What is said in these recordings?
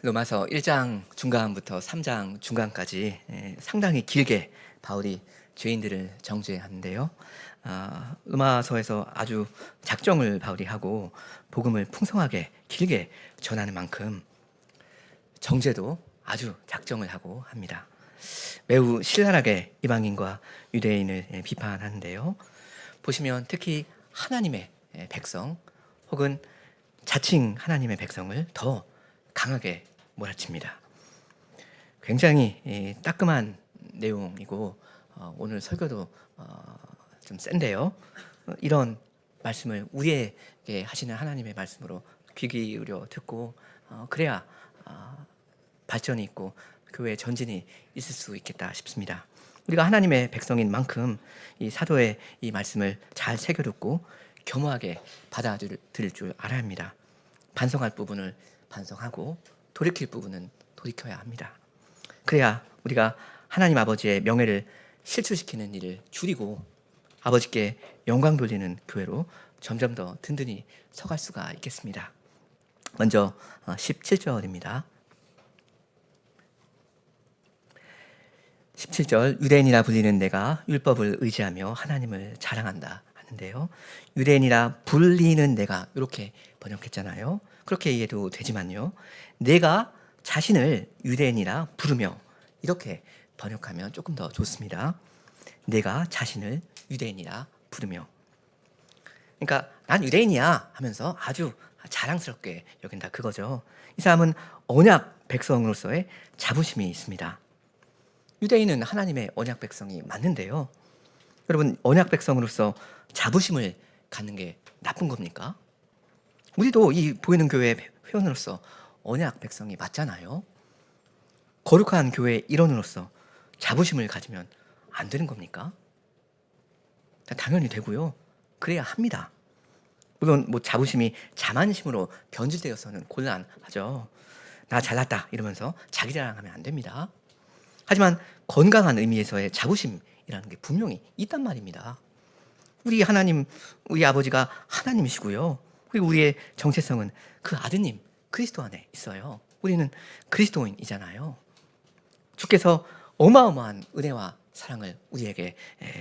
로마서 1장 중간부터 3장 중간까지 상당히 길게 바울이 죄인들을 정죄하는데요. 로마서에서 아주 작정을 바울이 하고 복음을 풍성하게 길게 전하는 만큼 정죄도 아주 작정을 하고 합니다. 매우 신랄하게 이방인과 유대인을 비판하는데요. 보시면 특히 하나님의 백성 혹은 자칭 하나님의 백성을 더 강하게 몰아칩니다. 굉장히 따끔한 내용이고 오늘 설교도 좀 센데요. 이런 말씀을 우리에게 하시는 하나님의 말씀으로 귀 기울여 듣고 그래야 발전이 있고 교회의 전진이 있을 수 있겠다 싶습니다. 우리가 하나님의 백성인 만큼 이 사도의 이 말씀을 잘 새겨듣고 겸허하게 받아들일 줄 알아야 합니다. 반성할 부분을 반성하고 돌이킬 부분은 돌이켜야 합니다. 그래야 우리가 하나님 아버지의 명예를 실추시키는 일을 줄이고 아버지께 영광 돌리는 교회로 점점 더 든든히 서갈 수가 있겠습니다. 먼저 17절입니다. 17절 유대인이라 불리는 내가 율법을 의지하며 하나님을 자랑한다 하는데요. 유대인이라 불리는 내가 이렇게 번역했잖아요. 그렇게 이해도 되지만요. 내가 자신을 유대인이라 부르며 이렇게 번역하면 조금 더 좋습니다. 내가 자신을 유대인이라 부르며. 그러니까 난 유대인이야 하면서 아주 자랑스럽게 여긴다 그거죠. 이 사람은 언약 백성으로서의 자부심이 있습니다. 유대인은 하나님의 언약 백성이 맞는데요. 여러분 언약 백성으로서 자부심을 갖는 게 나쁜 겁니까? 우리도 이 보이는 교회 회원으로서 언약 백성이 맞잖아요. 거룩한 교회의 일원으로서 자부심을 가지면 안 되는 겁니까? 당연히 되고요. 그래야 합니다. 물론 뭐 자부심이 자만심으로 변질되어서는 곤란하죠. 나 잘났다 이러면서 자기 자랑하면 안 됩니다. 하지만 건강한 의미에서의 자부심이라는 게 분명히 있단 말입니다. 우리 하나님, 우리 아버지가 하나님이시고요. 그리고 우리의 정체성은 그 아드님 그리스도 안에 있어요. 우리는 그리스도인이잖아요. 주께서 어마어마한 은혜와 사랑을 우리에게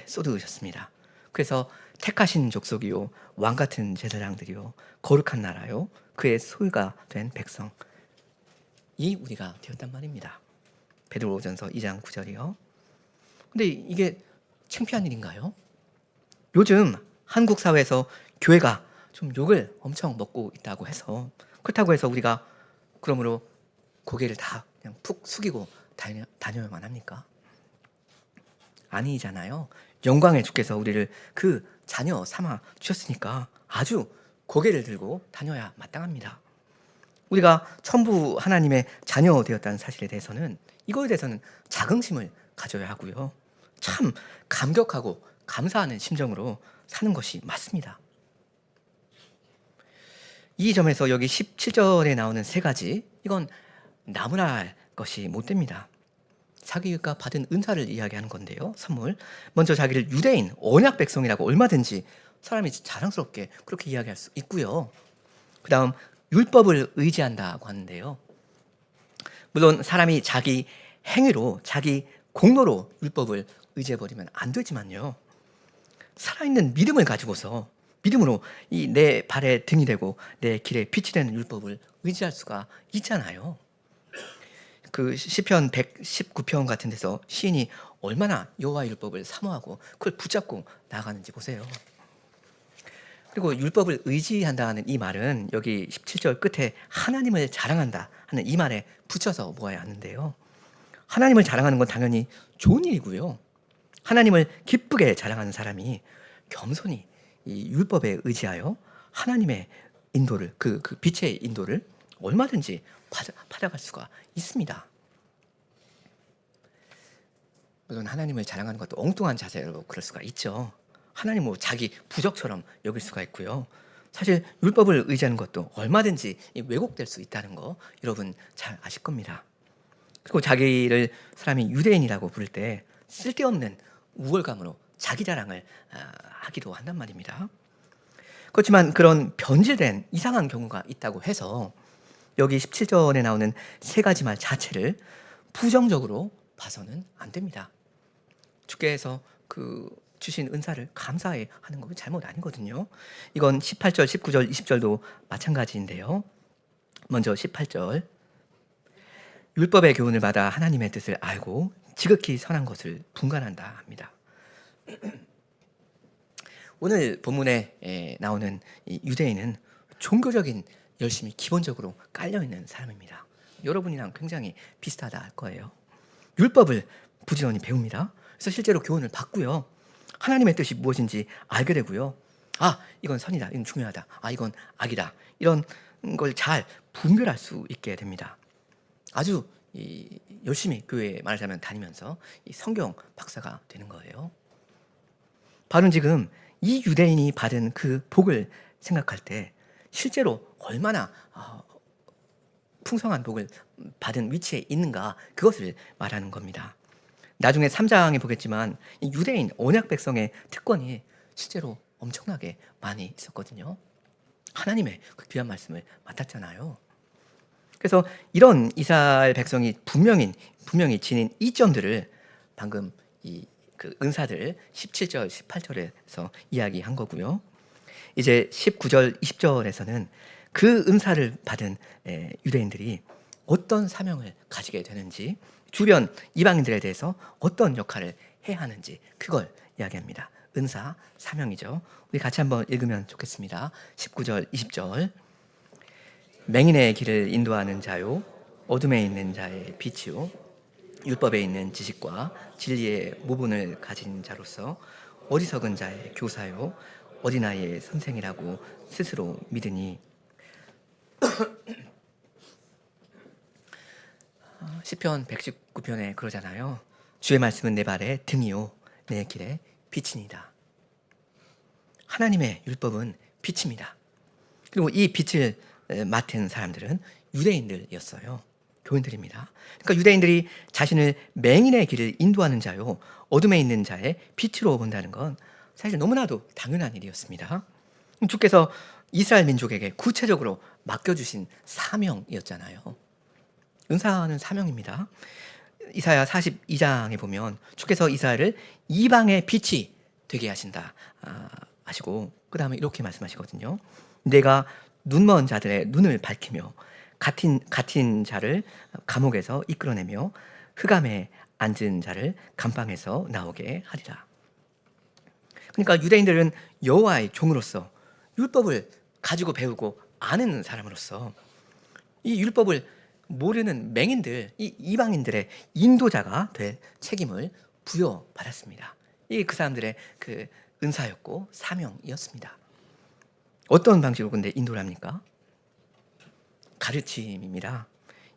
쏟으셨습니다. 그래서 택하신 족속이요 왕같은 제사장들이요 거룩한 나라요 그의 소유가 된 백성 이 우리가 되었단 말입니다. 베드로전서 2장 9절이요. 근데 이게 창피한 일인가요? 요즘 한국 사회에서 교회가 좀 욕을 엄청 먹고 있다고 해서 그렇다고 해서 우리가 그러므로 고개를 다 그냥 푹 숙이고 다녀야만 합니까? 아니잖아요. 영광의 주께서 우리를 그 자녀 삼아 주셨으니까 아주 고개를 들고 다녀야 마땅합니다. 우리가 천부 하나님의 자녀 되었다는 사실에 대해서는 이거에 대해서는 자긍심을 가져야 하고요. 참 감격하고 감사하는 심정으로 사는 것이 맞습니다. 이 점에서 여기 17절에 나오는 세 가지 이건 나무랄 것이 못 됩니다. 자기가 받은 은사를 이야기하는 건데요. 선물. 먼저 자기를 유대인, 언약 백성이라고 얼마든지 사람이 자랑스럽게 그렇게 이야기할 수 있고요. 그 다음 율법을 의지한다고 하는데요. 물론 사람이 자기 행위로 자기 공로로 율법을 의지해버리면 안 되지만요. 살아있는 믿음을 가지고서 믿음으로 이 내 발에 등이 되고 내 길에 빛이 되는 율법을 의지할 수가 있잖아요. 그 시편 119편 같은 데서 시인이 얼마나 여호와의 율법을 사모하고 그걸 붙잡고 나아가는지 보세요. 그리고 율법을 의지한다는 이 말은 여기 17절 끝에 하나님을 자랑한다 하는 이 말에 붙여서 모아야 하는데요. 하나님을 자랑하는 건 당연히 좋은 일이고요. 하나님을 기쁘게 자랑하는 사람이 겸손히 이 율법에 의지하여 하나님의 인도를 그 빛의 인도를 얼마든지 받아갈 수가 있습니다. 물론 하나님을 자랑하는 것도 엉뚱한 자세로 그럴 수가 있죠. 하나님 뭐 자기 부적처럼 여길 수가 있고요. 사실 율법을 의지하는 것도 얼마든지 왜곡될 수 있다는 거 여러분 잘 아실 겁니다. 그리고 자기를 사람이 유대인이라고 부를 때 쓸데없는 우월감으로 자기 자랑을 하기도 한단 말입니다. 그렇지만 그런 변질된 이상한 경우가 있다고 해서 여기 17절에 나오는 세 가지 말 자체를 부정적으로 봐서는 안 됩니다. 주께서 그 주신 은사를 감사해 하는 건 잘못 아니거든요. 이건 18절, 19절, 20절도 마찬가지인데요. 먼저 18절. 율법의 교훈을 받아 하나님의 뜻을 알고 지극히 선한 것을 분간한다 합니다. 오늘 본문에 나오는 이 유대인은 종교적인 열심이 기본적으로 깔려있는 사람입니다. 여러분이랑 굉장히 비슷하다 할 거예요. 율법을 부지런히 배웁니다. 그래서 실제로 교훈을 받고요. 하나님의 뜻이 무엇인지 알게 되고요. 아, 이건 선이다. 이건 중요하다. 아, 이건 악이다. 이런 걸 잘 분별할 수 있게 됩니다. 아주 열심히 교회에 말하자면 다니면서 이 성경 박사가 되는 거예요. 바로 지금 이 유대인이 받은 그 복을 생각할 때 실제로 얼마나 풍성한 복을 받은 위치에 있는가, 그것을 말하는 겁니다. 나중에 3장에 보겠지만 이 유대인 언약 백성의 특권이 실제로 엄청나게 많이 있었거든요. 하나님의 그 귀한 말씀을 맡았잖아요. 그래서 이런 이스라엘 백성이 분명히 지닌 이점들을 방금 그 은사들 17절, 18절에서 이야기한 거고요. 이제 19절, 20절에서는 그 은사를 받은 유대인들이 어떤 사명을 가지게 되는지, 주변 이방인들에 대해서 어떤 역할을 해야 하는지, 그걸 이야기합니다. 은사, 사명이죠. 우리 같이 한번 읽으면 좋겠습니다. 19절, 20절. 맹인의 길을 인도하는 자요, 어둠에 있는 자의 빛이요, 율법에 있는 지식과 진리의 모본을 가진 자로서 어리석은 자의 교사요, 어린아이의 선생이라고 스스로 믿으니. 시편 119편에 그러잖아요. 주의 말씀은 내 발의 등이요 내 길의 빛이니다. 하나님의 율법은 빛입니다. 그리고 이 빛을 맡은 사람들은 유대인들이었어요. 교인들입니다. 그러니까 유대인들이 자신을 맹인의 길을 인도하는 자요, 어둠에 있는 자의 빛으로 본다는 건 사실 너무나도 당연한 일이었습니다. 주께서 이스라엘 민족에게 구체적으로 맡겨주신 사명이었잖아요. 은사는 사명입니다. 이사야 42장에 보면 주께서 이스라엘을 이방의 빛이 되게 하신다 하시고, 그 다음에 이렇게 말씀하시거든요. 내가 눈먼 자들의 눈을 밝히며 같은 자를 감옥에서 이끌어내며 흑암에 앉은 자를 감방에서 나오게 하리라. 그러니까 유대인들은 여호와의 종으로서 율법을 가지고 배우고 아는 사람으로서 이 율법을 모르는 맹인들, 이 이방인들의 인도자가 될 책임을 부여받았습니다. 이게 그 사람들의 그 은사였고 사명이었습니다. 어떤 방식으로 근데 인도를 합니까? 가르침입니다.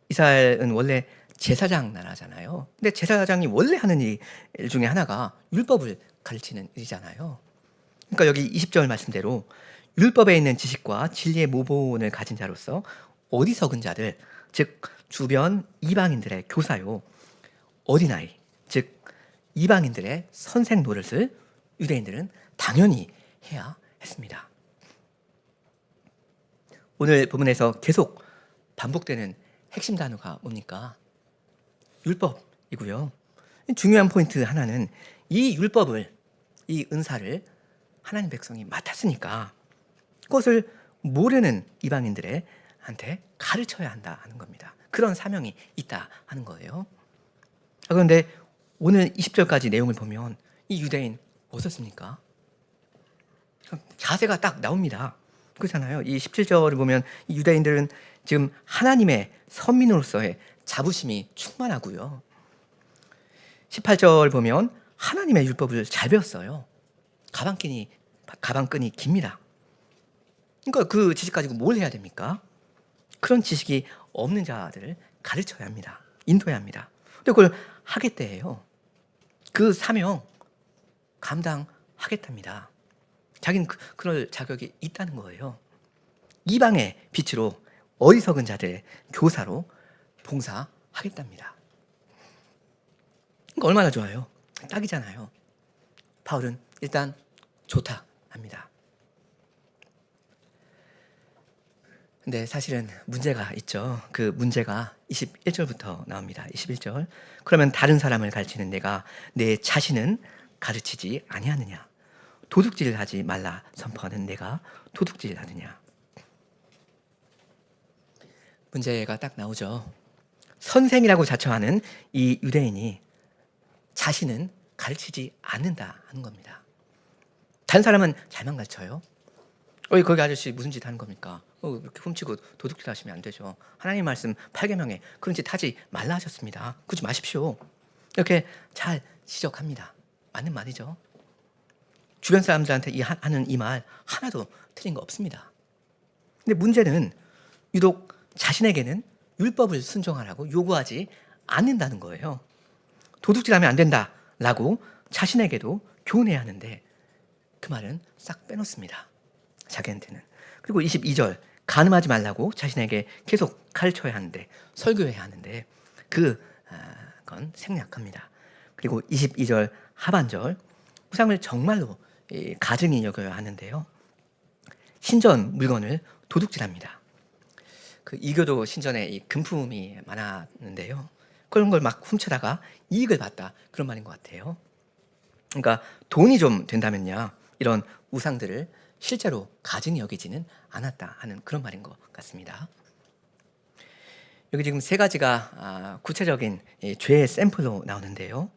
이스라엘은 원래 제사장 나라잖아요. 근데 제사장이 원래 하는 일 중에 하나가 율법을 가르치는 일이잖아요. 그러니까 여기 20절 말씀대로 율법에 있는 지식과 진리의 모본을 가진 자로서 어리석은 자들, 즉 주변 이방인들의 교사요, 어린아이, 즉 이방인들의 선생 노릇을 유대인들은 당연히 해야 했습니다. 오늘 본문에서 계속 반복되는 핵심 단어가 뭡니까? 율법이고요. 중요한 포인트 하나는 이 율법을, 이 은사를 하나님 백성이 맡았으니까 그것을 모르는 이방인들한테 가르쳐야 한다 하는 겁니다. 그런 사명이 있다 하는 거예요. 그런데 오늘 20절까지 내용을 보면 이 유대인 어떻습니까? 자세가 딱 나옵니다. 그렇잖아요. 이 17절을 보면 이 유대인들은 지금 하나님의 선민으로서의 자부심이 충만하고요. 18절 보면 하나님의 율법을 잘 배웠어요. 가방끈이 깁니다. 그러니까 그 지식 가지고 뭘 해야 됩니까? 그런 지식이 없는 자들을 가르쳐야 합니다. 인도해야 합니다. 근데 그걸 하겠대요. 그 사명 감당하겠답니다. 자기는 그럴 자격이 있다는 거예요. 이방의 빛으로 어리석은 자들의 교사로 봉사하겠답니다. 그러니까 얼마나 좋아요. 딱이잖아요. 바울은 일단 좋다 합니다. 근데 사실은 문제가 있죠. 그 문제가 21절부터 나옵니다. 21절. 그러면 다른 사람을 가르치는 내가 내 자신은 가르치지 아니하느냐? 도둑질하지 말라 선포하는 내가 도둑질하느냐? 문제가 딱 나오죠. 선생이라고 자처하는 이 유대인이 자신은 가르치지 않는다 하는 겁니다. 다른 사람은 잘만 가르쳐요. 거기 아저씨 무슨 짓 하는 겁니까? 이렇게 훔치고 도둑질 하시면 안 되죠. 하나님 말씀 8계명에 그런 짓 하지 말라 하셨습니다. 그러지 마십시오. 이렇게 잘 지적합니다. 맞는 말이죠. 주변 사람들한테 하는 이 말 하나도 틀린 거 없습니다. 근데 문제는 유독 자신에게는 율법을 순종하라고 요구하지 않는다는 거예요. 도둑질하면 안 된다라고 자신에게도 교훈해야 하는데 그 말은 싹 빼놓습니다. 자기한테는. 그리고 22절 간음하지 말라고 자신에게 계속 가르쳐야 하는데 설교해야 하는데 그건 생략합니다. 그리고 22절 하반절 우상을 정말로 가증히 여겨야 하는데요. 신전 물건을 도둑질합니다. 그 이교도 신전에 이 금품이 많았는데요. 그런 걸 막 훔쳐다가 이익을 봤다 그런 말인 것 같아요. 그러니까 돈이 좀 된다면요 이런 우상들을 실제로 가증히 여기지는 않았다 하는 그런 말인 것 같습니다. 여기 지금 세 가지가 구체적인 죄의 샘플로 나오는데요.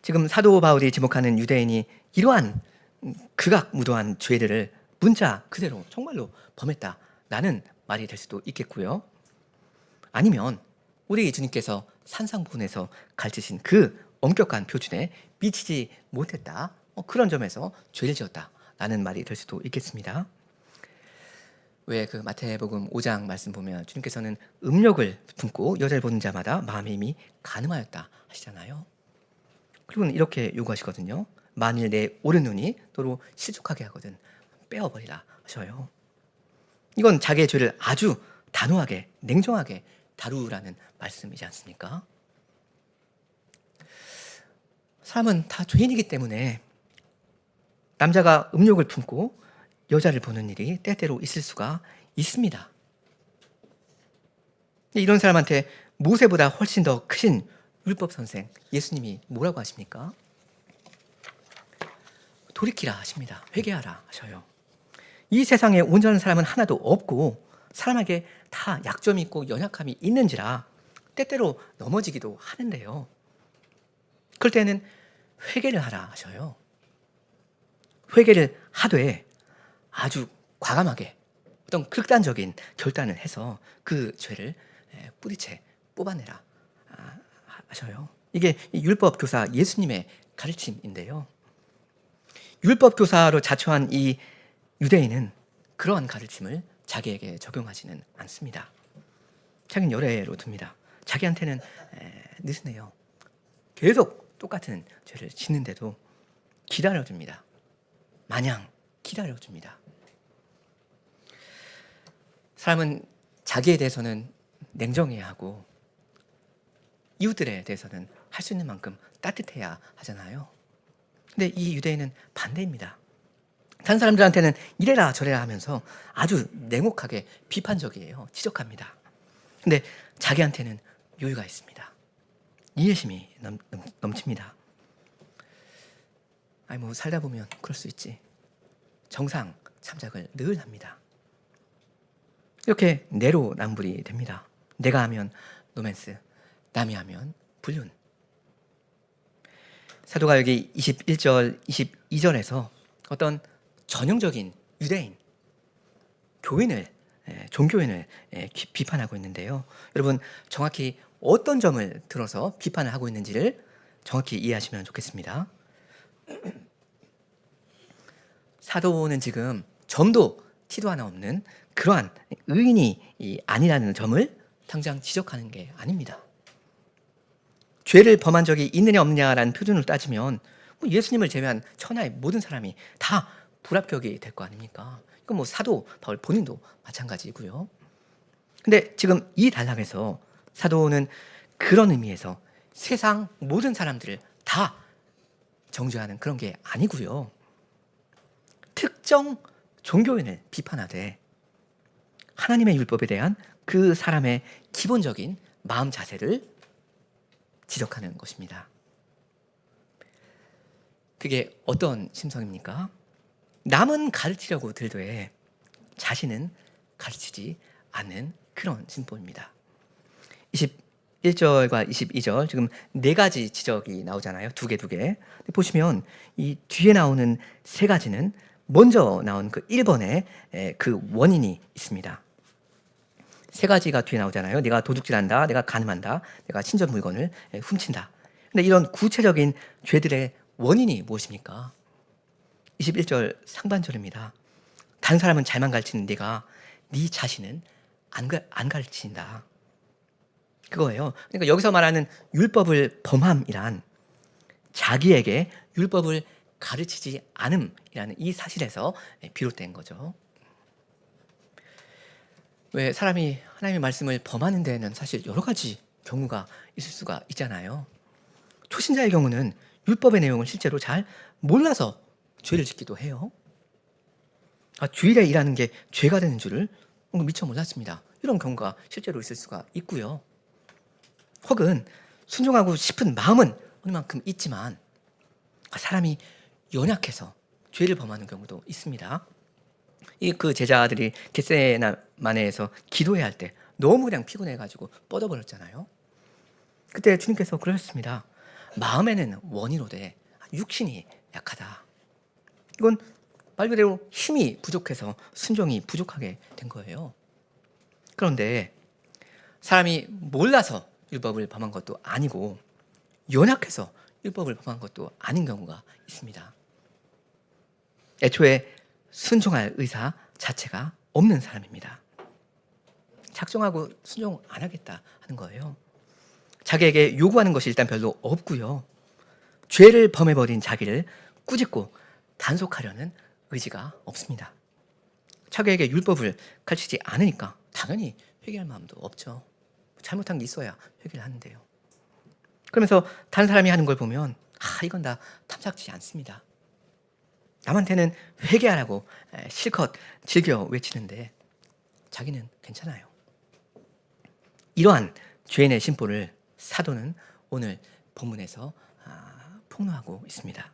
지금 사도 바울이 지목하는 유대인이 이러한 극악무도한 죄들을 문자 그대로 정말로 범했다라는 말이 될 수도 있겠고요. 아니면 우리 주님께서 산상부훈에서 가르치신 그 엄격한 표준에 미치지 못했다. 그런 점에서 죄를 지었다라는 말이 될 수도 있겠습니다. 왜 그 마태복음 5장 말씀 보면 주님께서는 음욕을 품고 여자를 보는 자마다 마음의 이미 간음하였다 하시잖아요. 그리고는 이렇게 요구하시거든요. 만일 내 오른 눈이 너로 실족하게 하거든 빼어버리라 하셔요. 이건 자기의 죄를 아주 단호하게 냉정하게 다루라는 말씀이지 않습니까? 사람은 다 죄인이기 때문에 남자가 음욕을 품고 여자를 보는 일이 때때로 있을 수가 있습니다. 이런 사람한테 모세보다 훨씬 더 크신 율법 선생 예수님이 뭐라고 하십니까? 돌이키라 하십니다. 회개하라 하셔요. 이 세상에 온전한 사람은 하나도 없고 사람에게 다 약점이 있고 연약함이 있는지라 때때로 넘어지기도 하는데요. 그럴 때는 회개를 하라 하셔요. 회개를 하되 아주 과감하게 어떤 극단적인 결단을 해서 그 죄를 뿌리채 뽑아내라 하셔요. 이게 율법 교사 예수님의 가르침인데요. 율법 교사로 자처한 이 유대인은 그러한 가르침을 자기에게 적용하지는 않습니다. 자기는 열애로 둡니다. 자기한테는 느슨해요. 계속 똑같은 죄를 짓는데도 기다려줍니다. 마냥 기다려줍니다. 사람은 자기에 대해서는 냉정해야 하고 이웃들에 대해서는 할 수 있는 만큼 따뜻해야 하잖아요. 근데 이 유대인은 반대입니다. 다른 사람들한테는 이래라 저래라 하면서 아주 냉혹하게 비판적이에요. 지적합니다. 근데 자기한테는 여유가 있습니다. 이해심이 넘칩니다. 아니 뭐 살다 보면 그럴 수 있지. 정상 참작을 늘 합니다. 이렇게 내로남불이 됩니다. 내가 하면 로맨스, 남이 하면 불륜. 사도가 여기 21절, 22절에서 어떤 전형적인 유대인, 교인을, 종교인을 비판하고 있는데요. 여러분 정확히 어떤 점을 들어서 비판을 하고 있는지를 정확히 이해하시면 좋겠습니다. 사도는 지금 점도 티도 하나 없는 그러한 의인이 아니라는 점을 당장 지적하는 게 아닙니다. 죄를 범한 적이 있느냐 없느냐라는 표준으로 따지면 예수님을 제외한 천하의 모든 사람이 다 불합격이 될 거 아닙니까? 이건 뭐 사도 바울 본인도 마찬가지고요. 근데 지금 이 단락에서 사도는 그런 의미에서 세상 모든 사람들을 다 정죄하는 그런 게 아니고요. 특정 종교인을 비판하되 하나님의 율법에 대한 그 사람의 기본적인 마음 자세를 지적하는 것입니다. 그게 어떤 심성입니까? 남은 가르치려고 들되 자신은 가르치지 않는 그런 심보입니다. 21절과 22절 지금 네 가지 지적이 나오잖아요. 두 개. 보시면 이 뒤에 나오는 세 가지는 먼저 나온 그 1번에 그 원인이 있습니다. 세 가지가 뒤에 나오잖아요. 내가 도둑질한다, 내가 간음한다, 내가 신전 물건을 훔친다. 근데 이런 구체적인 죄들의 원인이 무엇입니까? 21절 상반절입니다. 다른 사람은 잘만 가르치는 네가 네 자신은 안 가르친다. 그거예요. 그러니까 여기서 말하는 율법을 범함이란 자기에게 율법을 가르치지 않음이라는 이 사실에서 비롯된 거죠. 왜 사람이 하나님의 말씀을 범하는 데에는 사실 여러 가지 경우가 있을 수가 있잖아요. 초신자의 경우는 율법의 내용을 실제로 잘 몰라서 죄를 짓기도 해요. 주일에 일하는 게 죄가 되는 줄을 미처 몰랐습니다. 이런 경우가 실제로 있을 수가 있고요. 혹은 순종하고 싶은 마음은 어느 만큼 있지만 사람이 연약해서 죄를 범하는 경우도 있습니다. 그 제자들이 겟세마네에서 기도해야 할 때 너무 그냥 피곤해가지고 뻗어버렸잖아요. 그때 주님께서 그러셨습니다. 마음에는 원이로되 육신이 약하다. 이건 말 그대로 힘이 부족해서 순종이 부족하게 된 거예요. 그런데 사람이 몰라서 율법을 범한 것도 아니고 연약해서 율법을 범한 것도 아닌 경우가 있습니다. 애초에 순종할 의사 자체가 없는 사람입니다. 작정하고 순종 안 하겠다 하는 거예요. 자기에게 요구하는 것이 일단 별로 없고요. 죄를 범해버린 자기를 꾸짖고 단속하려는 의지가 없습니다. 자기에게 율법을 가르치지 않으니까 당연히 회개할 마음도 없죠. 잘못한 게 있어야 회개를 하는데요. 그러면서 다른 사람이 하는 걸 보면 이건 다 탐탁지 않습니다. 남한테는 회개하라고 실컷 즐겨 외치는데 자기는 괜찮아요. 이러한 죄인의 심보를 사도는 오늘 본문에서 폭로하고 있습니다.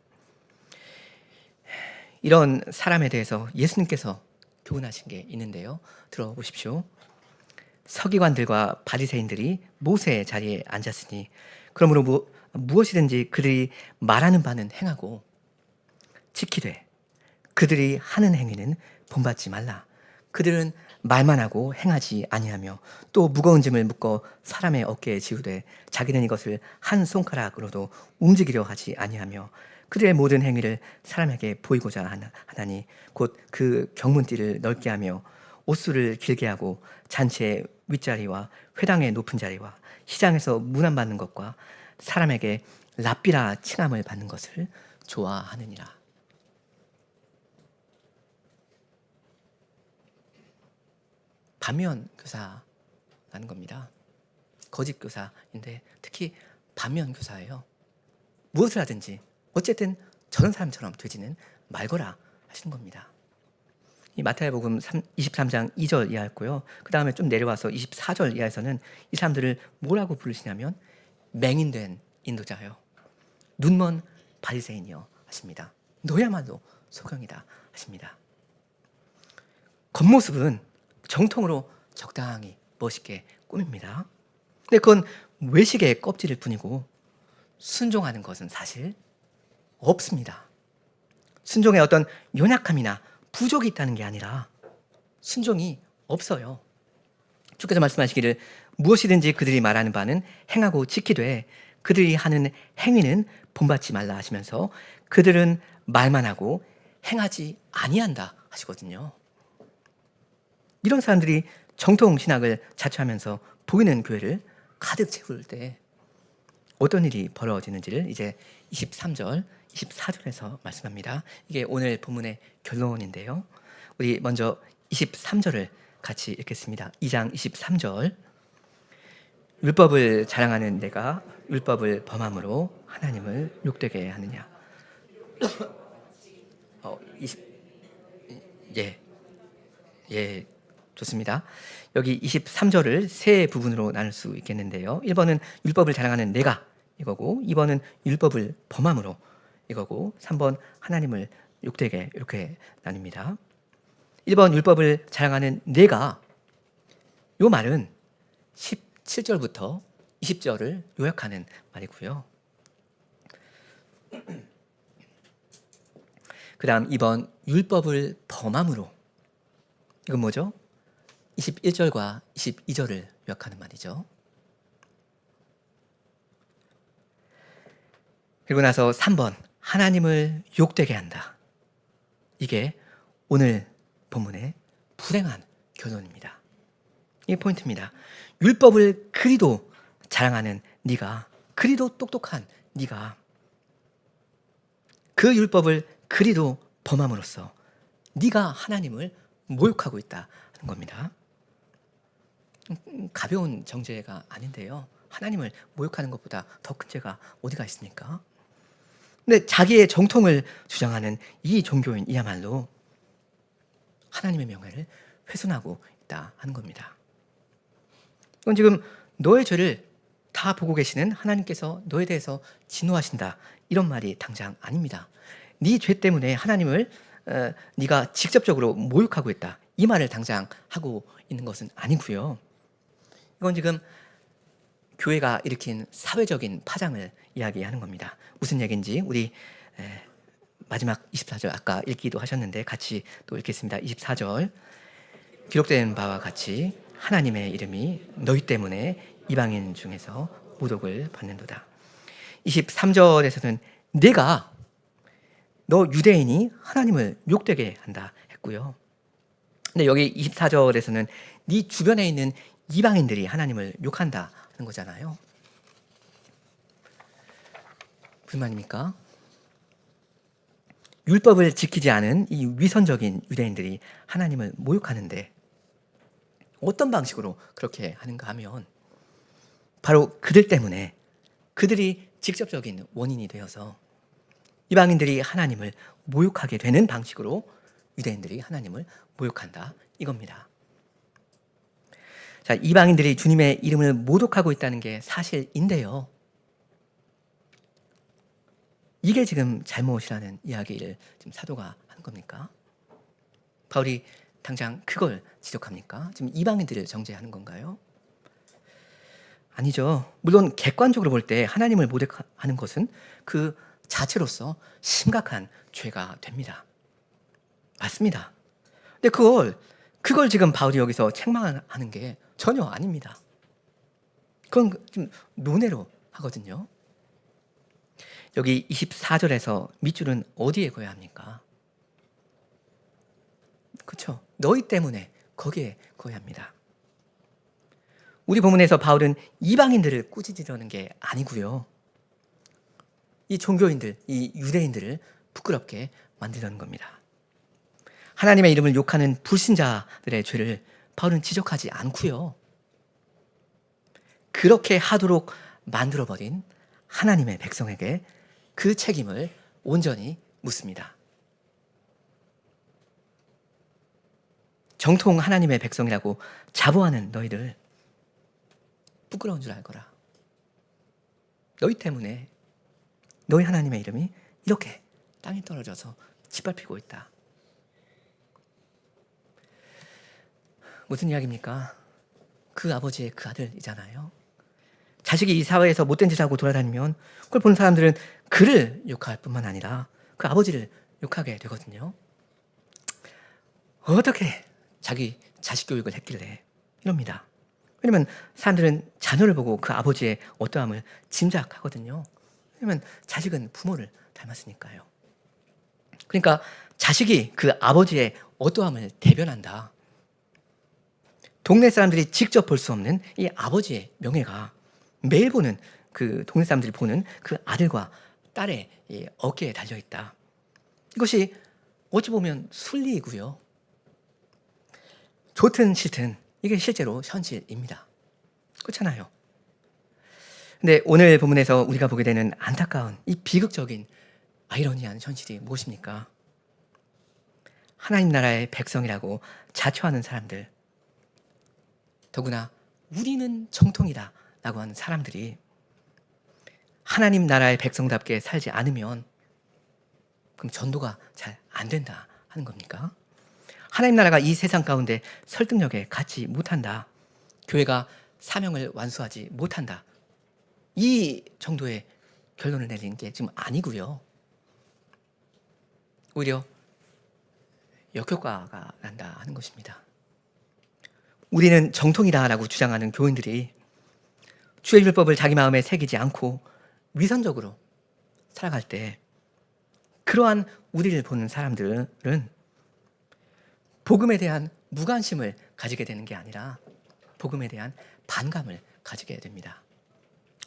이런 사람에 대해서 예수님께서 교훈하신 게 있는데요. 들어보십시오. 서기관들과 바리새인들이 모세의 자리에 앉았으니 그러므로 무엇이든지 그들이 말하는 바는 행하고 지키되 그들이 하는 행위는 본받지 말라. 그들은 말만 하고 행하지 아니하며 또 무거운 짐을 묶어 사람의 어깨에 지우되 자기는 이것을 한 손가락으로도 움직이려 하지 아니하며 그들의 모든 행위를 사람에게 보이고자 하나니 곧 그 경문띠를 넓게 하며 옷수를 길게 하고 잔치의 윗자리와 회당의 높은 자리와 시장에서 문안 받는 것과 사람에게 랍비라 칭함을 받는 것을 좋아하느니라. 반면 교사라는 겁니다. 거짓 교사인데 특히 반면 교사예요. 무엇을 하든지 어쨌든 저런 사람처럼 되지는 말거라 하시는 겁니다. 이 마태복음 23장 2절 이하였고요. 그 다음에 좀 내려와서 24절 이하에서는 이 사람들을 뭐라고 부르시냐면 맹인된 인도자요, 눈먼 바리새인이여 하십니다. 너야말로 소경이다 하십니다. 겉모습은 정통으로 적당히 멋있게 꾸밉니다. 근데 그건 외식의 껍질일 뿐이고 순종하는 것은 사실 없습니다. 순종에 어떤 연약함이나 부족이 있다는 게 아니라 순종이 없어요. 주께서 말씀하시기를 무엇이든지 그들이 말하는 바는 행하고 지키되 그들이 하는 행위는 본받지 말라 하시면서 그들은 말만 하고 행하지 아니한다 하시거든요. 이런 사람들이 정통 신학을 자처하면서 보이는 교회를 가득 채울 때 어떤 일이 벌어지는지를 이제 23절, 24절에서 말씀합니다. 이게 오늘 본문의 결론인데요. 우리 먼저 23절을 같이 읽겠습니다. 2장 23절. 율법을 자랑하는 내가 율법을 범함으로 하나님을 욕되게 하느냐. 20, 예. 좋습니다. 여기 23절을 세 부분으로 나눌 수 있겠는데요. 1번은 율법을 자랑하는 내가 이거고, 2번은 율법을 범함으로 이거고, 3번 하나님을 욕되게 이렇게 나뉩니다. 1번 율법을 자랑하는 내가, 요 말은 17절부터 20절을 요약하는 말이고요. 그 다음 2번 율법을 범함으로, 이건 뭐죠? 21절과 22절을 요약하는 말이죠. 그리고 나서 3번 하나님을 욕되게 한다. 이게 오늘 본문의 불행한 결론입니다. 이게 포인트입니다. 율법을 그리도 자랑하는 네가, 그리도 똑똑한 네가 그 율법을 그리도 범함으로써 네가 하나님을 모욕하고 있다 하는 겁니다. 가벼운 정죄가 아닌데요. 하나님을 모욕하는 것보다 더 큰 죄가 어디가 있습니까? 근데 자기의 정통을 주장하는 이 종교인이야말로 하나님의 명예를 훼손하고 있다 하는 겁니다. 이건 지금 너의 죄를 다 보고 계시는 하나님께서 너에 대해서 진노하신다, 이런 말이 당장 아닙니다. 네 죄 때문에 하나님을 네가 직접적으로 모욕하고 있다, 이 말을 당장 하고 있는 것은 아니고요. 이건 지금 교회가 일으킨 사회적인 파장을 이야기하는 겁니다. 무슨 얘기인지 우리 마지막 24절 아까 읽기도 하셨는데 같이 또 읽겠습니다. 24절 기록된 바와 같이 하나님의 이름이 너희 때문에 이방인 중에서 모독을 받는도다. 23절에서는 내가 너 유대인이 하나님을 욕되게 한다 했고요. 근데 여기 24절에서는 네 주변에 있는 이방인들이 하나님을 욕한다 하는 거잖아요. 무슨 말입니까? 율법을 지키지 않은 이 위선적인 유대인들이 하나님을 모욕하는데 어떤 방식으로 그렇게 하는가 하면 바로 그들 때문에, 그들이 직접적인 원인이 되어서 이방인들이 하나님을 모욕하게 되는 방식으로 유대인들이 하나님을 모욕한다 이겁니다. 자, 이방인들이 주님의 이름을 모독하고 있다는 게 사실인데요. 이게 지금 잘못이라는 이야기를 지금 사도가 하는 겁니까? 바울이 당장 그걸 지적합니까? 지금 이방인들을 정죄하는 건가요? 아니죠. 물론 객관적으로 볼 때 하나님을 모독하는 것은 그 자체로서 심각한 죄가 됩니다. 맞습니다. 근데 그걸 지금 바울이 여기서 책망하는 게 전혀 아닙니다. 그건 좀 논외로 하거든요. 여기 24절에서 밑줄은 어디에 그어야 합니까? 그렇죠. 너희 때문에 거기에 그어야 합니다. 우리 본문에서 바울은 이방인들을 꾸짖으려는 게 아니고요. 이 종교인들, 이 유대인들을 부끄럽게 만들려는 겁니다. 하나님의 이름을 욕하는 불신자들의 죄를 바울은 지적하지 않고요. 그렇게 하도록 만들어버린 하나님의 백성에게 그 책임을 온전히 묻습니다. 정통 하나님의 백성이라고 자부하는 너희들 부끄러운 줄 알거라. 너희 때문에 너희 하나님의 이름이 이렇게 땅에 떨어져서 짓밟히고 있다. 무슨 이야기입니까? 그 아버지의 그 아들이잖아요. 자식이 이 사회에서 못된 짓 하고 돌아다니면 그걸 보는 사람들은 그를 욕할 뿐만 아니라 그 아버지를 욕하게 되거든요. 어떻게 자기 자식 교육을 했길래 이럽니다. 왜냐면 사람들은 자녀를 보고 그 아버지의 어떠함을 짐작하거든요. 왜냐면 자식은 부모를 닮았으니까요. 그러니까 자식이 그 아버지의 어떠함을 대변한다. 동네 사람들이 직접 볼 수 없는 이 아버지의 명예가 매일 보는 그 동네 사람들이 보는 그 아들과 딸의 이 어깨에 달려있다. 이것이 어찌 보면 순리이고요. 좋든 싫든 이게 실제로 현실입니다. 그렇잖아요. 근데 오늘 본문에서 우리가 보게 되는 안타까운 이 비극적인 아이러니한 현실이 무엇입니까? 하나님 나라의 백성이라고 자처하는 사람들, 더구나 우리는 정통이다 라고 하는 사람들이 하나님 나라의 백성답게 살지 않으면 그럼 전도가 잘 안 된다 하는 겁니까? 하나님 나라가 이 세상 가운데 설득력에 갖지 못한다. 교회가 사명을 완수하지 못한다. 이 정도의 결론을 내리는 게 지금 아니고요. 오히려 역효과가 난다 하는 것입니다. 우리는 정통이다라고 주장하는 교인들이 주의 율법을 자기 마음에 새기지 않고 위선적으로 살아갈 때 그러한 우리를 보는 사람들은 복음에 대한 무관심을 가지게 되는 게 아니라 복음에 대한 반감을 가지게 됩니다.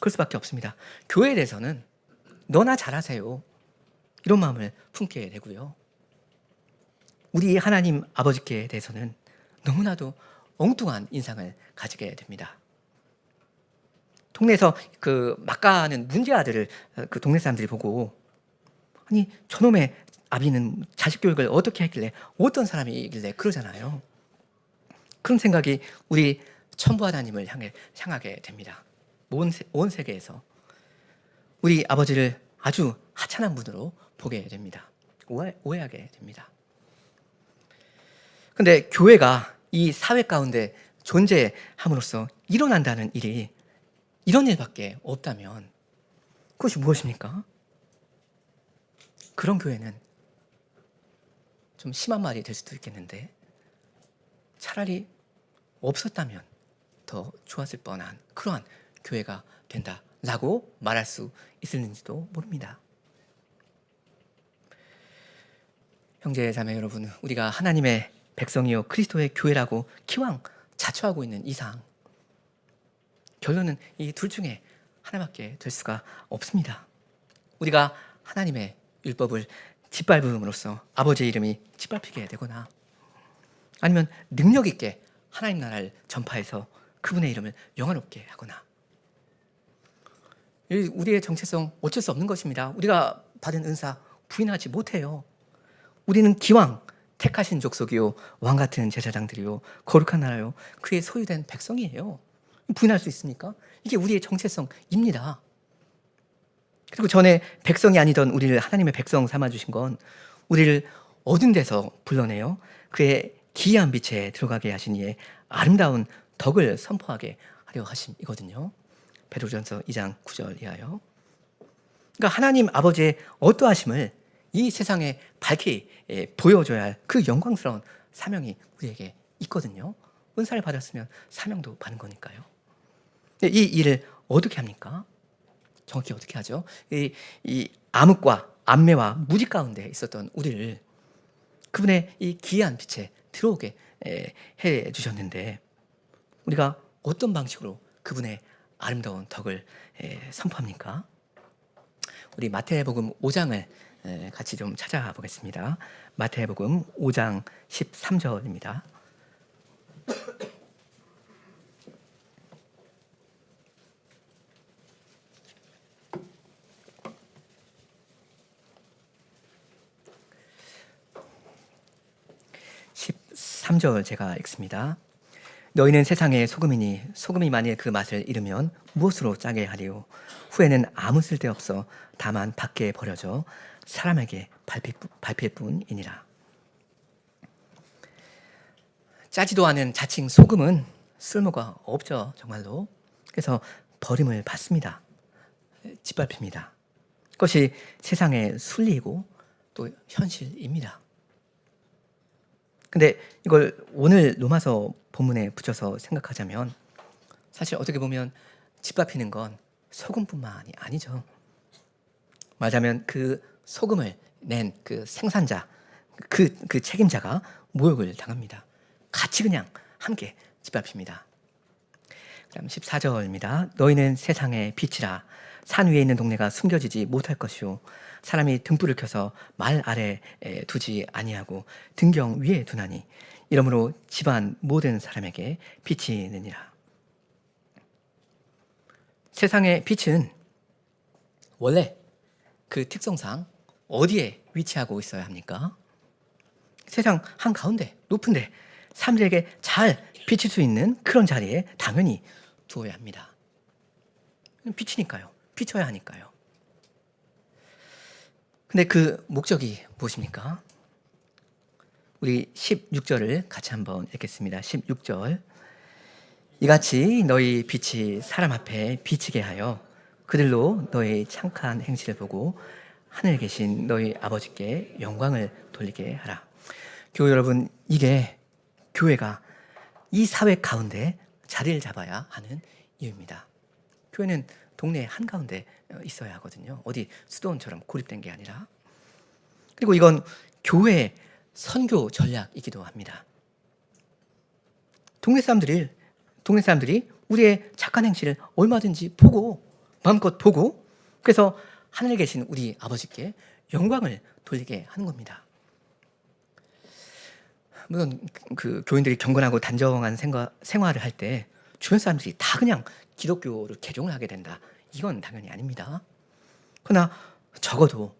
그럴 수밖에 없습니다. 교회에 대해서는 너나 잘하세요 이런 마음을 품게 되고요. 우리 하나님 아버지께 대해서는 너무나도 엉뚱한 인상을 가지게 됩니다. 동네에서 막 가는 문제 아들을 그 동네 사람들이 보고 아니 저놈의 아비는 자식 교육을 어떻게 했길래 어떤 사람이길래 그러잖아요. 그런 생각이 우리 천부 하나님을 향하게 됩니다. 온 세계에서 우리 아버지를 아주 하찮은 분으로 보게 됩니다. 오해하게 됩니다. 그런데 교회가 이 사회 가운데 존재함으로써 일어난다는 일이 이런 일밖에 없다면 그것이 무엇입니까? 그런 교회는 좀 심한 말이 될 수도 있겠는데 차라리 없었다면 더 좋았을 뻔한 그러한 교회가 된다라고 말할 수 있을는지도 모릅니다. 형제 자매 여러분, 우리가 하나님의 백성이요 그리스도의 교회라고 기왕 자처하고 있는 이상 결론은 이 둘 중에 하나밖에 될 수가 없습니다. 우리가 하나님의 율법을 짓밟음으로써 아버지의 이름이 짓밟히게 되거나 아니면 능력 있게 하나님 나라를 전파해서 그분의 이름을 영화롭게 하거나 우리의 정체성 어쩔 수 없는 것입니다. 우리가 받은 은사 부인하지 못해요. 우리는 기왕 택하신 족속이요 왕같은 제사장들이요 거룩한 나라요 그의 소유된 백성이에요. 부인할 수 있습니까? 이게 우리의 정체성입니다. 그리고 전에 백성이 아니던 우리를 하나님의 백성 삼아주신 건 우리를 어두운 데서 불러내요 그의 기이한 빛에 들어가게 하신 이의 아름다운 덕을 선포하게 하려 하심이거든요. 베드로전서 2장 9절 이하요. 그러니까 하나님 아버지의 어떠하심을 이 세상에 밝히 보여줘야 할 그 영광스러운 사명이 우리에게 있거든요. 은사를 받았으면 사명도 받은 거니까요. 이 일을 어떻게 합니까? 정확히 어떻게 하죠? 이 암흑과 암매와 무지 가운데 있었던 우리를 그분의 이 기이한 빛에 들어오게 해 주셨는데 우리가 어떤 방식으로 그분의 아름다운 덕을 선포합니까? 우리 마태복음 5장을 같이 좀 찾아보겠습니다. 마태복음 5장 13절입니다. 제가 읽습니다. 너희는 세상의 소금이니 소금이 만일 그 맛을 잃으면 무엇으로 짜게 하리요? 후에는 아무 쓸데없어 다만 밖에 버려져 사람에게 밟힐 뿐이니라. 짜지도 않은 자칭 소금은 쓸모가 없죠, 정말로. 그래서 버림을 받습니다. 짓밟힙니다. 그것이 세상의 순리이고 또 현실입니다. 근데 이걸 오늘 로마서 본문에 붙여서 생각하자면 사실 어떻게 보면 짓밟히는 건 소금뿐만이 아니죠. 말하자면 그 소금을 낸 그 생산자, 그 책임자가 모욕을 당합니다. 같이 그냥 함께 짓밟힙니다. 그다음 14절입니다. 너희는 세상의 빛이라. 산 위에 있는 동네가 숨겨지지 못할 것이요 사람이 등불을 켜서 말 아래에 두지 아니하고 등경 위에 두나니 이러므로 집안 모든 사람에게 빛이 있느니라. 세상의 빛은 원래 그 특성상 어디에 위치하고 있어야 합니까? 세상 한가운데 높은데 사람들에게 잘 비칠 수 있는 그런 자리에 당연히 두어야 합니다. 비치니까요. 비춰야 하니까요. 근데 그 목적이 무엇입니까? 우리 16절을 같이 한번 읽겠습니다. 16절. 이같이 너희 빛이 사람 앞에 비치게 하여 그들로 너희 창한 행실을 보고 하늘에 계신 너희 아버지께 영광을 돌리게 하라. 교회 여러분, 이게 교회가 이 사회 가운데 자리를 잡아야 하는 이유입니다. 교회는 동네 한가운데 있어야 하거든요. 어디 수도원처럼 고립된 게 아니라. 그리고 이건 교회의 선교 전략이기도 합니다. 동네 사람들이 우리의 착한 행실을 얼마든지 보고, 마음껏 보고, 그래서 하늘에 계신 우리 아버지께 영광을 돌리게 하는 겁니다. 물론 그 교인들이 경건하고 단정한 생활을 할 때 주변 사람들이 다 그냥 기독교를 개종을 하게 된다. 이건 당연히 아닙니다. 그러나 적어도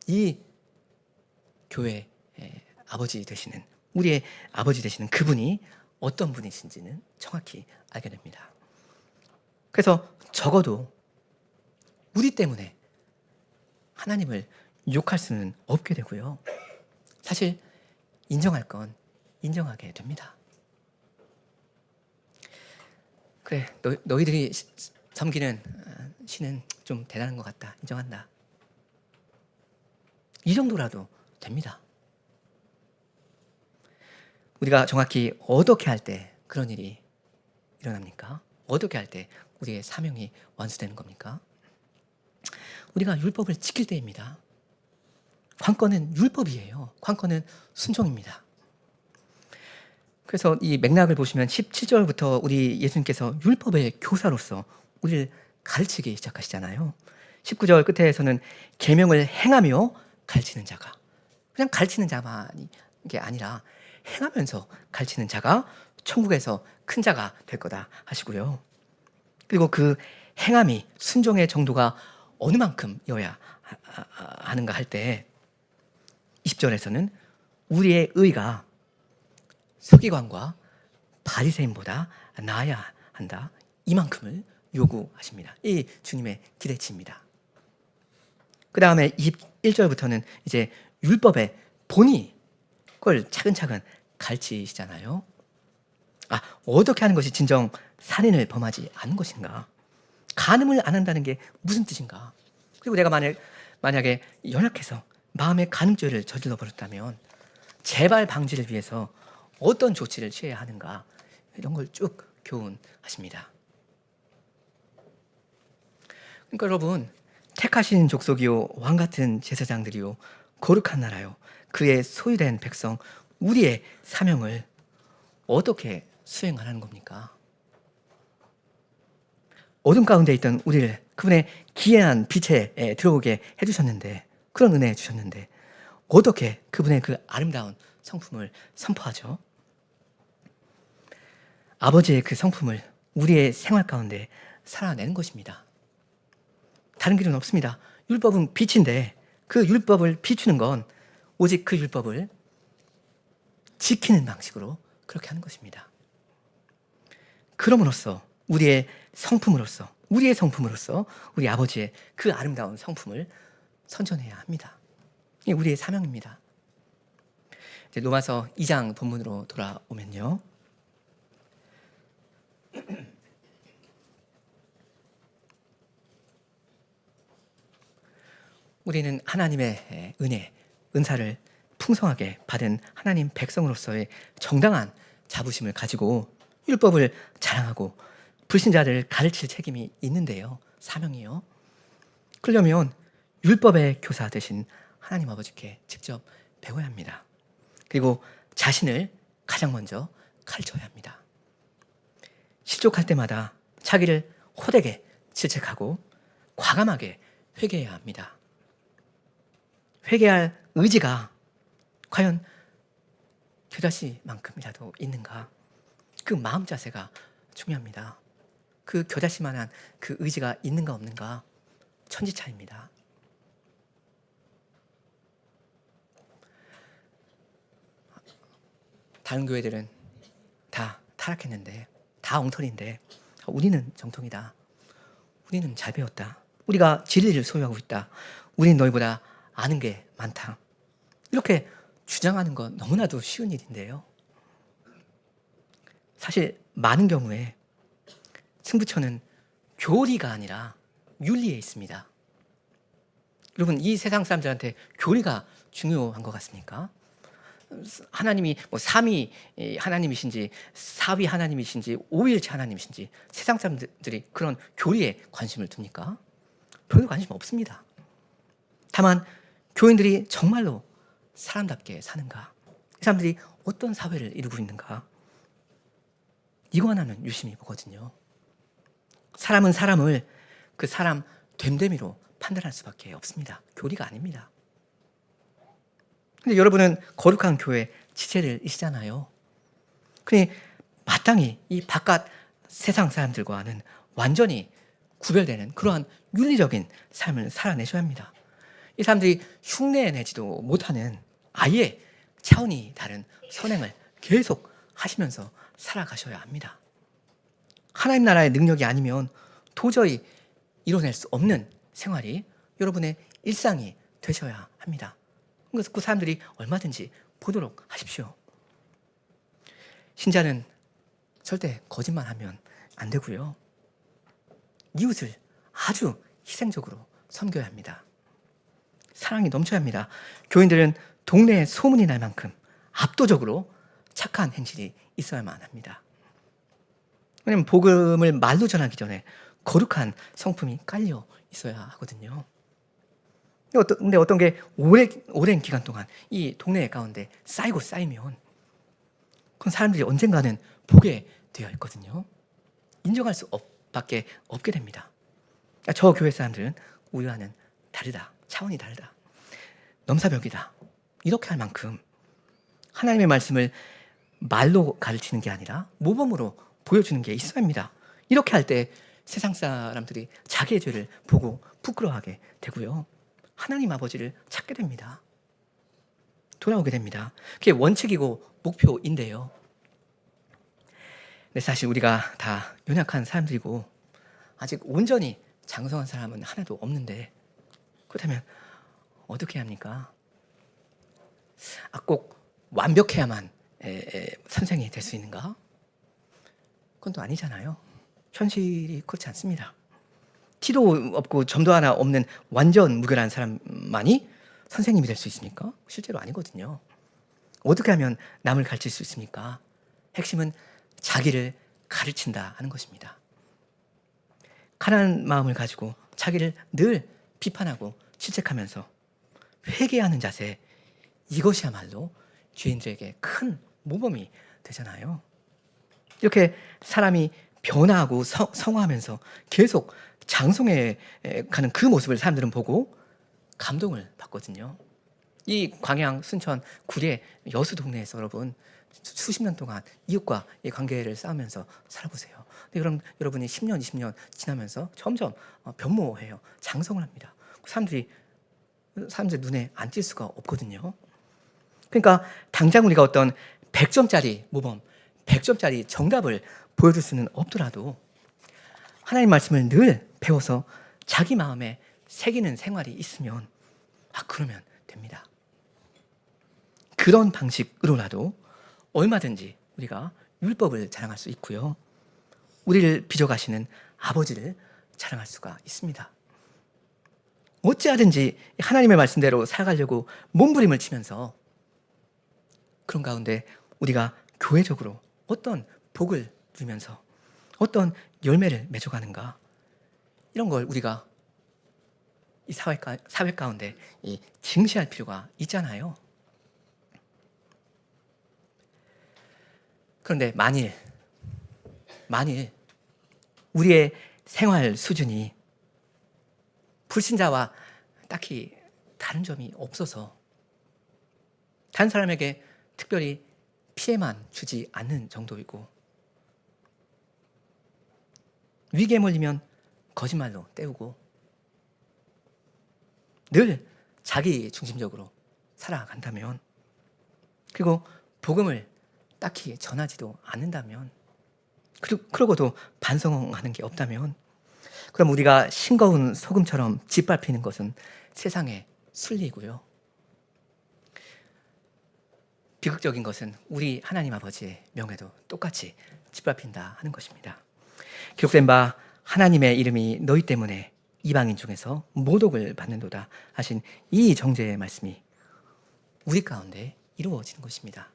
이 교회의 아버지 되시는, 우리의 아버지 되시는 그분이 어떤 분이신지는 정확히 알게 됩니다. 그래서 적어도 우리 때문에 하나님을 욕할 수는 없게 되고요. 사실 인정할 건 인정하게 됩니다. 그래, 너희들이 섬기는 신은 좀 대단한 것 같다. 인정한다. 이 정도라도 됩니다. 우리가 정확히 어떻게 할 때 그런 일이 일어납니까? 어떻게 할 때 우리의 사명이 완수되는 겁니까? 우리가 율법을 지킬 때입니다. 관건은 율법이에요. 관건은 순종입니다. 그래서 이 맥락을 보시면 17절부터 우리 예수님께서 율법의 교사로서 우리를 가르치기 시작하시잖아요. 19절 끝에서는 계명을 행하며 가르치는 자가, 그냥 가르치는 자만이 게 아니라 행하면서 가르치는 자가 천국에서 큰 자가 될 거다 하시고요. 그리고 그 행함이, 순종의 정도가 어느 만큼이어야 하는가 할 때 20절에서는 우리의 의가 서기관과 바리새인보다 나아야 한다. 이만큼을 요구하십니다. 이 주님의 기대치입니다. 그 다음에 21절부터는 이제 율법의 본의 걸 차근차근 가르치시잖아요. 어떻게 하는 것이 진정 살인을 범하지 않은 것인가? 간음을 안 한다는 게 무슨 뜻인가? 그리고 내가 만약에 연약해서 마음의 간음죄를 저질러 버렸다면 재발 방지를 위해서 어떤 조치를 취해야 하는가? 이런 걸 쭉 교훈하십니다. 그러니까 여러분, 택하신 족속이요 왕 같은 제사장들이요 거룩한 나라요 그의 소유된 백성, 우리의 사명을 어떻게 수행하라는 겁니까? 어둠 가운데 있던 우리를 그분의 기이한 빛에 들어오게 해주셨는데, 그런 은혜 주셨는데 어떻게 그분의 그 아름다운 성품을 선포하죠? 아버지의 그 성품을 우리의 생활 가운데 살아내는 것입니다. 다른 길은 없습니다. 율법은 빛인데 그 율법을 비추는 건 오직 그 율법을 지키는 방식으로 그렇게 하는 것입니다. 그럼으로써 우리의 성품으로서 우리 아버지의 그 아름다운 성품을 선전해야 합니다. 이게 우리의 사명입니다. 이제 로마서 2장 본문으로 돌아오면요. 우리는 하나님의 은사를 풍성하게 받은 하나님 백성으로서의 정당한 자부심을 가지고 율법을 자랑하고 불신자들을 가르칠 책임이 있는데요. 사명이요. 그러려면 율법의 교사 되신 하나님 아버지께 직접 배워야 합니다. 그리고 자신을 가장 먼저 가르쳐야 합니다. 실족할 때마다 자기를 호되게 질책하고 과감하게 회개해야 합니다. 회개할 의지가 과연 겨자씨만큼이라도 있는가? 그 마음 자세가 중요합니다. 그 겨자씨만한 그 의지가 있는가 없는가 천지차이입니다. 다른 다 타락했는데, 다 엉터리인데 우리는 정통이다. 우리는 잘 배웠다. 우리가 진리를 소유하고 있다. 우리는 너희보다 아는 게 많다. 이렇게 주장하는 건 너무나도 쉬운 일인데요. 사실 많은 경우에 승부처는 교리가 아니라 윤리에 있습니다. 여러분, 이 세상 사람들한테 교리가 중요한 것 같습니까? 하나님이 뭐 3위 하나님이신지 4위 하나님이신지 5일체 하나님이신지 세상 사람들이 그런 교리에 관심을 둡니까? 별로 관심 없습니다. 다만 교인들이 정말로 사람답게 사는가? 이 사람들이 어떤 사회를 이루고 있는가? 이거 하나는 유심히 보거든요. 사람은 사람을 그 사람 됨됨이로 판단할 수밖에 없습니다. 교리가 아닙니다. 근데 여러분은 거룩한 교회 지체들이시잖아요. 그러니 마땅히 이 바깥 세상 사람들과는 완전히 구별되는 그러한 윤리적인 삶을 살아내셔야 합니다. 이 사람들이 흉내내지도 못하는 아예 차원이 다른 선행을 계속 하시면서 살아가셔야 합니다. 하나님 나라의 능력이 아니면 도저히 이뤄낼 수 없는 생활이 여러분의 일상이 되셔야 합니다. 그래서 그 사람들이 얼마든지 보도록 하십시오. 신자는 절대 거짓말하면 안 되고요. 이웃을 아주 희생적으로 섬겨야 합니다. 사랑이 넘쳐야 합니다. 교인들은 동네에 소문이 날 만큼 압도적으로 착한 행실이 있어야만 합니다. 왜냐하면 복음을 말로 전하기 전에 거룩한 성품이 깔려 있어야 하거든요. 근데 어떤 게 오랜 기간 동안 이 동네 가운데 쌓이고 쌓이면 그건 사람들이 언젠가는 보게 되어 있거든요. 인정할 수 밖에 없게 됩니다. 저 교회 사람들은 우리와는 다르다. 차원이 다르다. 넘사벽이다. 이렇게 할 만큼 하나님의 말씀을 말로 가르치는 게 아니라 모범으로 보여주는 게 있어야 합니다. 이렇게 할 때 세상 사람들이 자기의 죄를 보고 부끄러워하게 되고요. 하나님 아버지를 찾게 됩니다. 돌아오게 됩니다. 그게 원칙이고 목표인데요. 근데 사실 우리가 다 연약한 사람들이고 아직 온전히 장성한 사람은 하나도 없는데 그렇다면 어떻게 해야 합니까? 꼭 완벽해야만 선생이 될 수 있는가? 그건 또 아니잖아요. 현실이 그렇지 않습니다. 티도 없고 점도 하나 없는 완전 무결한 사람만이 선생님이 될 수 있습니까? 실제로 아니거든요. 어떻게 하면 남을 가르칠 수 있습니까? 핵심은 자기를 가르친다 하는 것입니다. 가난한 마음을 가지고 자기를 늘 비판하고 질책하면서 회개하는 자세, 이것이야말로 죄인들에게 큰 모범이 되잖아요. 이렇게 사람이 변화하고 성화하면서 계속 장성해 가는 그 모습을 사람들은 보고 감동을 받거든요. 이 광양, 순천, 구례, 여수 동네에서 여러분 수십 년 동안 이웃과 이 관계를 쌓으면서 살아보세요. 근데 그럼 여러분이 10년, 20년 지나면서 점점 변모해요. 장성을 합니다. 사람들 눈에 안 띌 수가 없거든요. 그러니까 당장 우리가 어떤 100점짜리 모범, 100점짜리 정답을 보여줄 수는 없더라도 하나님 말씀을 늘 배워서 자기 마음에 새기는 생활이 있으면 그러면 됩니다. 그런 방식으로라도 얼마든지 우리가 율법을 자랑할 수 있고요. 우리를 빚어가시는 아버지를 자랑할 수가 있습니다. 어찌하든지 하나님의 말씀대로 살아가려고 몸부림을 치면서 그런 가운데 우리가 교회적으로 어떤 복을 누리면서 어떤 열매를 맺어가는가, 이런 걸 우리가 이 사회 가운데 증시할 필요가 있잖아요. 그런데 만일 우리의 생활 수준이 불신자와 딱히 다른 점이 없어서 다른 사람에게 특별히 피해만 주지 않는 정도이고 위기에 몰리면 거짓말로 때우고 늘 자기 중심적으로 살아간다면, 그리고 복음을 딱히 전하지도 않는다면, 그러고도 반성하는 게 없다면, 그럼 우리가 싱거운 소금처럼 짓밟히는 것은 세상의 순리이고요. 비극적인 것은 우리 하나님 아버지의 명예도 똑같이 짓밟힌다 하는 것입니다. 기록된 바 하나님의 이름이 너희 때문에 이방인 중에서 모독을 받는도다 하신 이 정죄의 말씀이 우리 가운데 이루어지는 것입니다.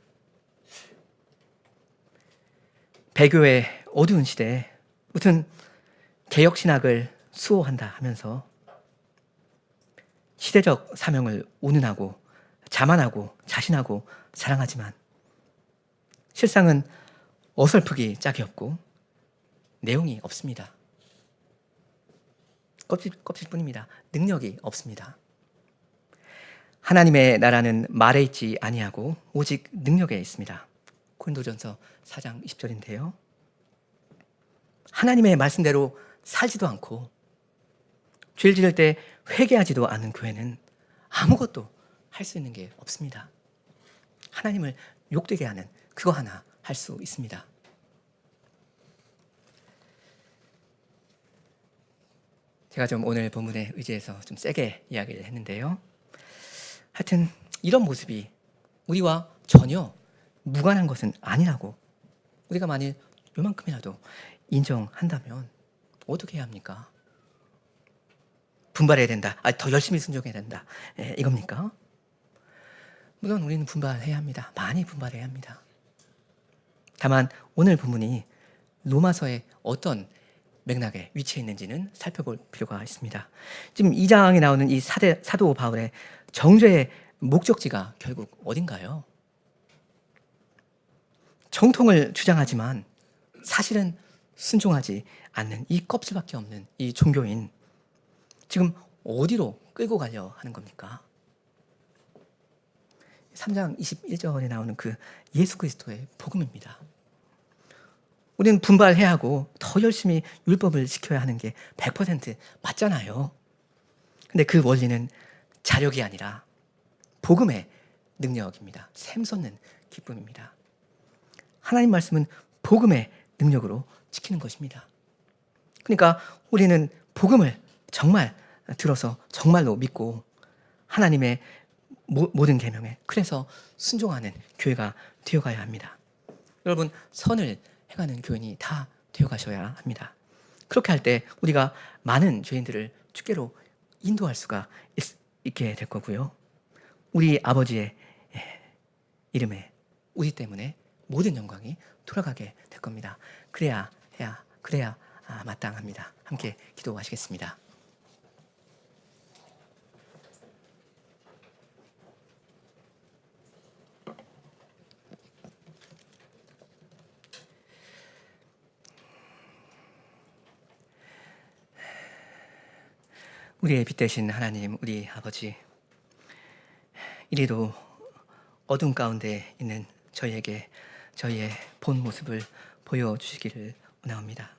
배교의 어두운 시대에 무슨 개혁신학을 수호한다 하면서 시대적 사명을 운운하고 자만하고 자신하고 자랑하지만 실상은 어설프기 짝이 없고 내용이 없습니다. 껍질뿐입니다. 능력이 없습니다. 하나님의 나라는 말에 있지 아니하고 오직 능력에 있습니다. 고린도전서 4장 20절인데요. 하나님의 말씀대로 살지도 않고 죄를 지을 때 회개하지도 않는 교회는 아무것도 할 수 있는 게 없습니다. 하나님을 욕되게 하는 그거 하나 할 수 있습니다. 제가 좀 오늘 본문에 의지해서 좀 세게 이야기를 했는데요. 하여튼 이런 모습이 우리와 전혀 무관한 것은 아니라고 우리가 만일 요만큼이라도 인정한다면 어떻게 해야 합니까? 분발해야 된다. 더 열심히 순종해야 된다. 이겁니까? 물론 우리는 분발해야 합니다. 많이 분발해야 합니다. 다만 오늘 본문이 로마서의 어떤 맥락에 위치해 있는지는 살펴볼 필요가 있습니다. 지금 2장에 나오는 이 사도 바울의 정죄의 목적지가 결국 어딘가요? 정통을 주장하지만 사실은 순종하지 않는 이 껍질밖에 없는 이 종교인, 지금 어디로 끌고 가려 하는 겁니까? 3장 21절에 나오는 그 예수 그리스도의 복음입니다. 우리는 분발해야 하고 더 열심히 율법을 지켜야 하는 게 100% 맞잖아요. 근데 그 원리는 자력이 아니라 복음의 능력입니다. 샘솟는 기쁨입니다. 하나님 말씀은 복음의 능력으로 지키는 것입니다. 그러니까 우리는 복음을 정말 들어서 정말로 믿고 하나님의 모든 계명에 그래서 순종하는 교회가 되어가야 합니다. 여러분, 선을 행하는 교인이 다 되어가셔야 합니다. 그렇게 할 때 우리가 많은 죄인들을 주께로 인도할 수가 있게 될 거고요. 우리 아버지의 이름에 우리 때문에 모든 영광이 돌아가게 될 겁니다. 그래야 마땅합니다. 함께 기도하시겠습니다. 우리의 빛 되신 하나님, 우리 아버지, 이리도 어둠 가운데 있는 저희에게 저희의 본 모습을 보여주시기를 원합니다.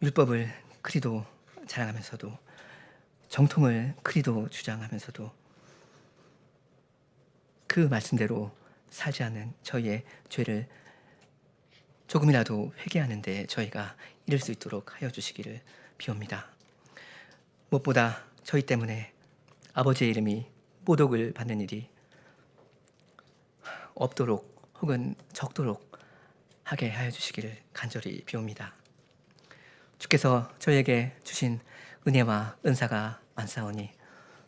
율법을 그리도 자랑하면서도 정통을 그리도 주장하면서도 그 말씀대로 살지 않는 저희의 죄를 조금이라도 회개하는데 저희가 이룰 수 있도록 하여 주시기를 비옵니다. 무엇보다 저희 때문에 아버지의 이름이 모독을 받는 일이 없도록 혹은 적도록 하게 하여 주시기를 간절히 비옵니다. 주께서 저희에게 주신 은혜와 은사가 많사오니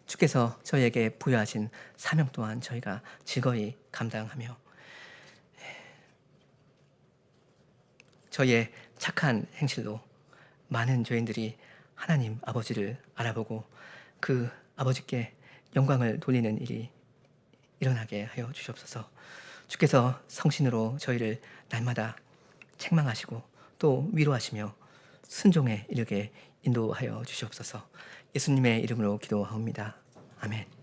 주께서 저희에게 부여하신 사명 또한 저희가 즐거이 감당하며 저희의 착한 행실로 많은 죄인들이 하나님 아버지를 알아보고 그 아버지께 영광을 돌리는 일이 일어나게 하여 주시옵소서. 주께서 성신으로 저희를 날마다 책망하시고 또 위로하시며 순종에 이르게 인도하여 주시옵소서. 예수님의 이름으로 기도하옵니다. 아멘.